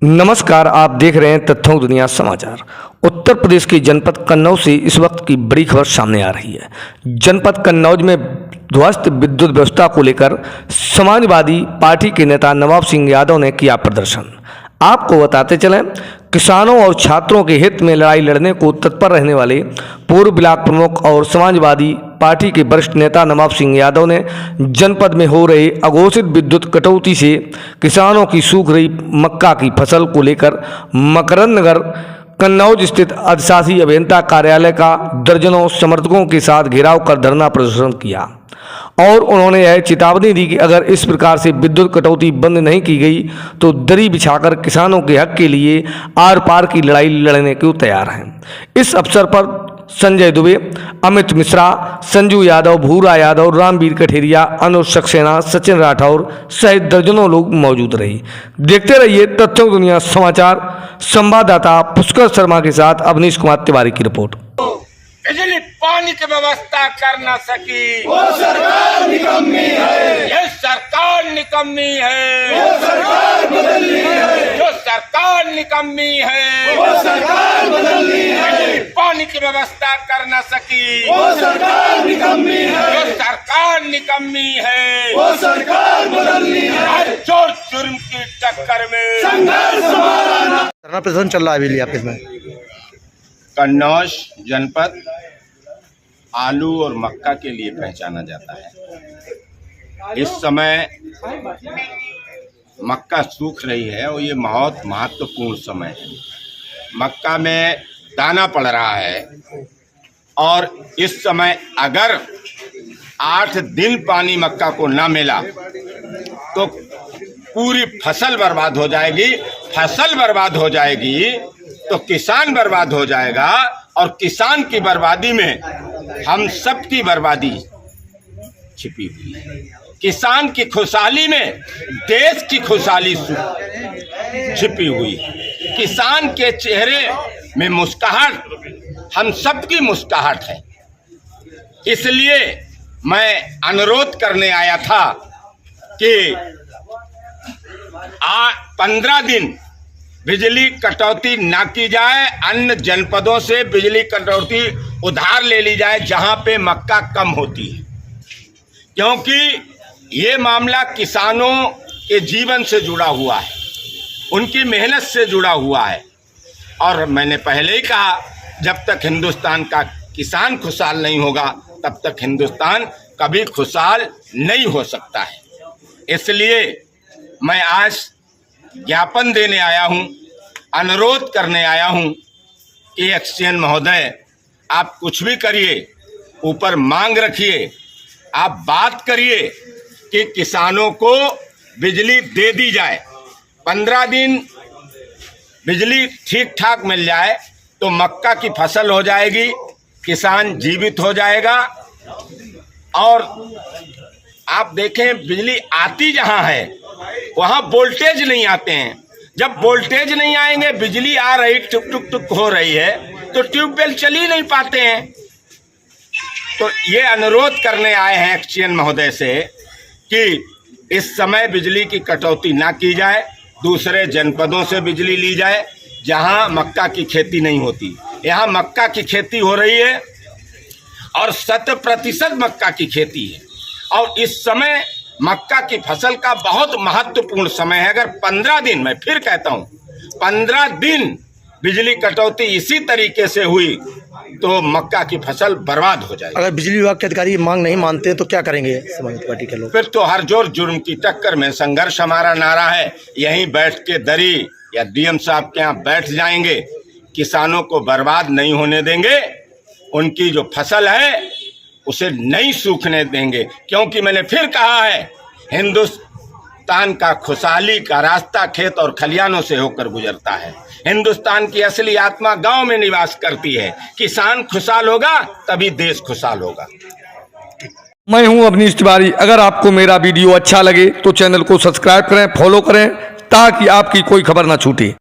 नमस्कार, आप देख रहे हैं तथ्यों दुनिया समाचार। उत्तर प्रदेश के जनपद कन्नौज से इस वक्त की बड़ी खबर सामने आ रही है। जनपद कन्नौज में ध्वस्त विद्युत व्यवस्था को लेकर समाजवादी पार्टी के नेता नवाब सिंह यादव ने किया प्रदर्शन। आपको बताते चलें, किसानों और छात्रों के हित में लड़ाई लड़ने को तत्पर रहने वाले पूर्व ब्लॉक प्रमुख और समाजवादी पार्टी के वरिष्ठ नेता नवाब सिंह यादव ने जनपद में हो रहे अघोषित विद्युत कटौती से किसानों की सूख रही मक्का की फसल को लेकर मकरंद नगर कन्नौज स्थित अधिशासी अभियंता कार्यालय का दर्जनों समर्थकों के साथ घेराव कर धरना प्रदर्शन किया और उन्होंने यह चेतावनी दी कि अगर इस प्रकार से विद्युत कटौती बंद नहीं की गई तो दरी बिछाकर किसानों के हक के लिए आर पार की लड़ाई लड़ने को तैयार हैं। इस अवसर पर संजय दुबे, अमित मिश्रा, संजू यादव, भूरा यादव, रामवीर कठेरिया, अनुज सक्सेना, सचिन राठौर सहित दर्जनों लोग मौजूद रहे। देखते रहिए तथ्यों दुनिया समाचार। संवाददाता पुष्कर शर्मा के साथ अवनीश कुमार तिवारी की रिपोर्ट। बिजली पानी की व्यवस्था कर न सकी वो सरकार निकम्मी है, ये सरकार निकम्मी है, वो सरकार बदलनी है, जो सरकार निकम्मी है, वो सरकार बदलनी है, बिजली पानी की व्यवस्था कर न सकी वो सरकार निकम्मी है, जो सरकार निकम्मी है, वो सरकार बदलनी है। आज चोर जुर्म की टक्कर में संघर्ष हमारा ना धरना प्रदर्शन चल रहा है अभी ऑफिस में। कन्नौज जनपद आलू और मक्का के लिए पहचाना जाता है। इस समय मक्का सूख रही है और ये बहुत महत्वपूर्ण समय है। मक्का में दाना पड़ रहा है और इस समय अगर 8 दिन पानी मक्का को न मिला तो पूरी फसल बर्बाद हो जाएगी। फसल बर्बाद हो जाएगी तो किसान बर्बाद हो जाएगा और किसान की बर्बादी में हम सब की बर्बादी छिपी हुई है। किसान की खुशहाली में देश की खुशहाली छिपी हुई है। किसान के चेहरे में मुस्कुराहट हम सब की मुस्कुराहट है। इसलिए मैं अनुरोध करने आया था कि 15 दिन बिजली कटौती ना की जाए, अन्य जनपदों से बिजली कटौती उधार ले ली जाए जहां पे मक्का कम होती है, क्योंकि ये मामला किसानों के जीवन से जुड़ा हुआ है, उनकी मेहनत से जुड़ा हुआ है। और मैंने पहले ही कहा, जब तक हिंदुस्तान का किसान खुशहाल नहीं होगा तब तक हिंदुस्तान कभी खुशहाल नहीं हो सकता है। इसलिए मैं आज ज्ञापन देने आया हूं, अनुरोध करने आया हूं कि एक्सचेंज महोदय, आप कुछ भी करिए, ऊपर मांग रखिए, आप बात करिए कि किसानों को बिजली दे दी जाए। 15 दिन बिजली ठीक ठाक मिल जाए तो मक्का की फसल हो जाएगी, किसान जीवित हो जाएगा। और आप देखें, बिजली आती जहां है वहां वोल्टेज नहीं आते हैं। जब वोल्टेज नहीं आएंगे, बिजली आ रही टुक टुक टुक हो रही है तो ट्यूबवेल चल ही नहीं पाते हैं। तो ये अनुरोध करने आए हैं एक्सचेंज महोदय से कि इस समय बिजली की कटौती ना की जाए, दूसरे जनपदों से बिजली ली जाए जहां मक्का की खेती नहीं होती। यहाँ मक्का की खेती हो रही है और 100% मक्का की खेती है और इस समय मक्का की फसल का बहुत महत्वपूर्ण समय है। अगर 15 दिन, मैं फिर कहता हूं, 15 दिन बिजली कटौती इसी तरीके से हुई तो मक्का की फसल बर्बाद हो जाएगी। अगर बिजली विभाग के अधिकारी मांग नहीं मानते तो क्या करेंगे समाजवादी पार्टी के लोग? फिर तो हर जोर जुर्म की टक्कर में संघर्ष हमारा नारा है। यहीं बैठ के दरी या डीएम साहब के यहाँ बैठ जाएंगे, किसानों को बर्बाद नहीं होने देंगे, उनकी जो फसल है उसे नहीं सूखने देंगे। क्योंकि मैंने फिर कहा है, हिंदुस्तान का खुशहाली का रास्ता खेत और खलियानों से होकर गुजरता है। हिंदुस्तान की असली आत्मा गांव में निवास करती है। किसान खुशहाल होगा तभी देश खुशहाल होगा। मैं हूं अवनीश तिवारी। अगर आपको मेरा वीडियो अच्छा लगे तो चैनल को सब्सक्राइब करें, फॉलो करें ताकि आपकी कोई खबर ना छूटे।